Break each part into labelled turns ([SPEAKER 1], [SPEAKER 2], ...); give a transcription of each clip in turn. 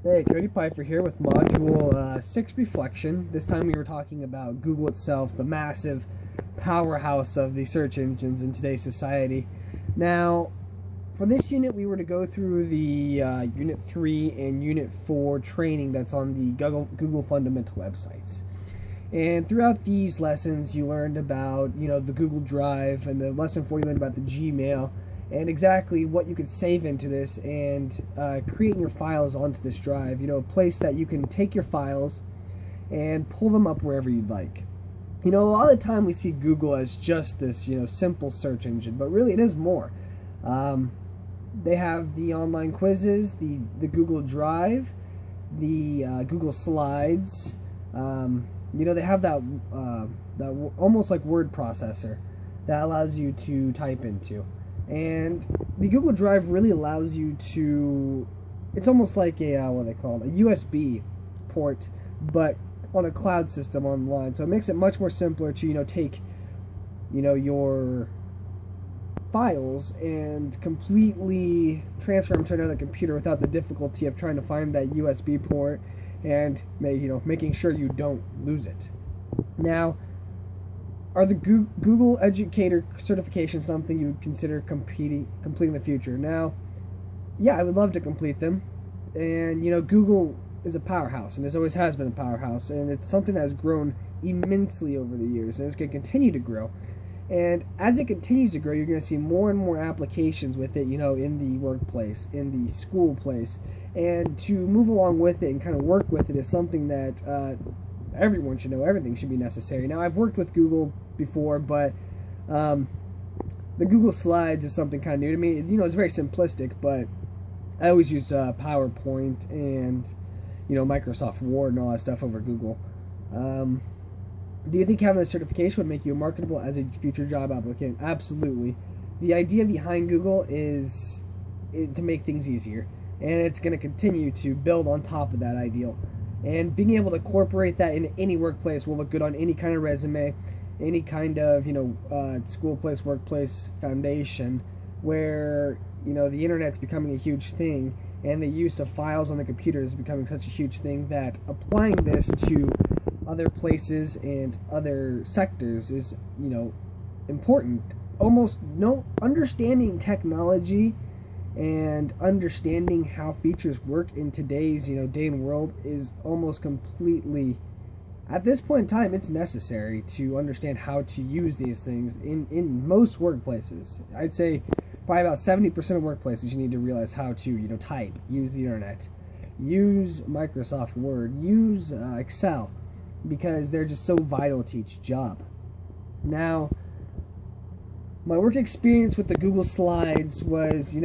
[SPEAKER 1] Hey, Cody Piper here with Module 6 Reflection. This time we were talking about Google itself, the massive powerhouse of the search engines in today's society. Now, for this unit we were to go through the Unit 3 and Unit 4 training that's on the Google Fundamental websites. And throughout these lessons you learned about, the Google Drive, and the lesson 4 you learned about the Gmail, and exactly what you could save into this and create your files onto this drive. A place that you can take your files and pull them up wherever you'd like. A lot of the time we see Google as just this, simple search engine, but really it is more. They have the online quizzes, the Google Drive, the Google Slides. They have that almost like word processor that allows you to type into. And the Google Drive really allows you to, it's almost like a USB port, but on a cloud system online. So it makes it much more simpler to, take, your files and completely transfer them to another computer without the difficulty of trying to find that USB port and, making sure you don't lose it. Now, are the Google Educator certifications something you would consider completing in the future? Now, yeah, I would love to complete them. And, Google is a powerhouse, and it always has been a powerhouse, and it's something that has grown immensely over the years, and it's going to continue to grow. And as it continues to grow, you're going to see more and more applications with it, in the workplace, in the school place. And to move along with it and kind of work with it is something that everyone should know. Everything should be necessary. Now, I've worked with Google before, but the Google Slides is something kind of new to me. It's very simplistic, but I always use PowerPoint and Microsoft Word and all that stuff over Google. Do you think having a certification would make you marketable as a future job applicant? Absolutely. The idea behind Google is to make things easier, and it's going to continue to build on top of that ideal. And being able to incorporate that in any workplace will look good on any kind of resume, any kind of, school place, workplace foundation, where, the internet's becoming a huge thing, and the use of files on the computer is becoming such a huge thing that applying this to other places and other sectors is, important. Almost understanding technology and understanding how features work in today's day and world is almost completely, at this point in time, it's necessary to understand how to use these things in most workplaces. I'd say probably about 70% of workplaces you need to realize how to type, use the internet, use Microsoft Word, use Excel, because they're just so vital to each job. Now, my work experience with the Google Slides was,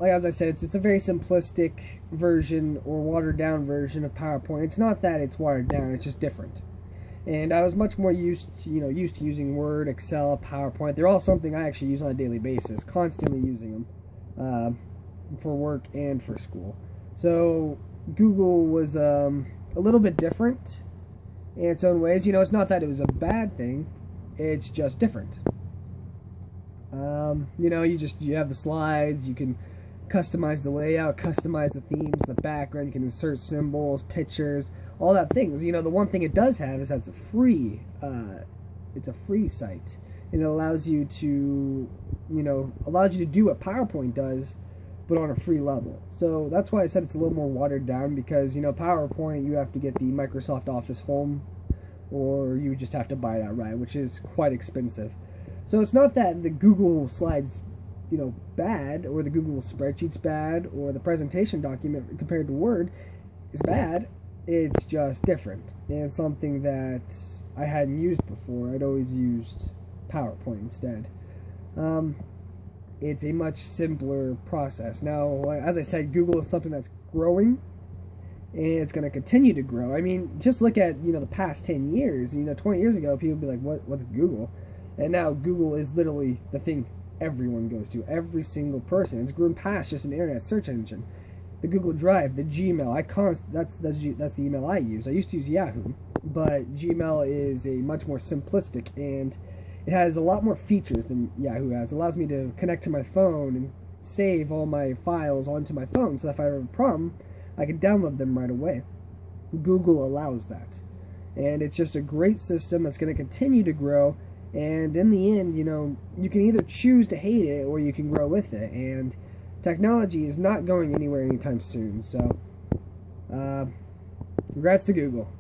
[SPEAKER 1] as I said, it's a very simplistic version or watered down version of PowerPoint. It's not that it's watered down, it's just different. And I was much more used to using Word, Excel, PowerPoint. They're all something I actually use on a daily basis, constantly using them for work and for school. So Google was a little bit different in its own ways. It's not that it was a bad thing, it's just different. You have the slides, you can customize the layout, customize the themes, the background, you can insert symbols, pictures, all that things. The one thing it does have is that it's a free site. And it allows you to, do what PowerPoint does, but on a free level. So that's why I said it's a little more watered down, because, PowerPoint, you have to get the Microsoft Office Home, or you just have to buy it outright, which is quite expensive. So it's not that the Google Slides, bad, or the Google Spreadsheets bad, or the presentation document compared to Word is bad. It's just different, and something that I hadn't used before. I'd always used PowerPoint instead. It's a much simpler process. Now, as I said, Google is something that's growing, and it's going to continue to grow. I mean, just look at, the past 10 years. 20 years ago, people would be like, what's Google? And now Google is literally the thing everyone goes to, every single person. It's grown past just an internet search engine. The Google Drive, the Gmail, that's the email I use. I used to use Yahoo, but Gmail is a much more simplistic, and it has a lot more features than Yahoo has. It allows me to connect to my phone and save all my files onto my phone, so if I have a problem, I can download them right away. Google allows that. And it's just a great system that's going to continue to grow. And in the end, you know, you can either choose to hate it or you can grow with it. And technology is not going anywhere anytime soon. So, congrats to Google.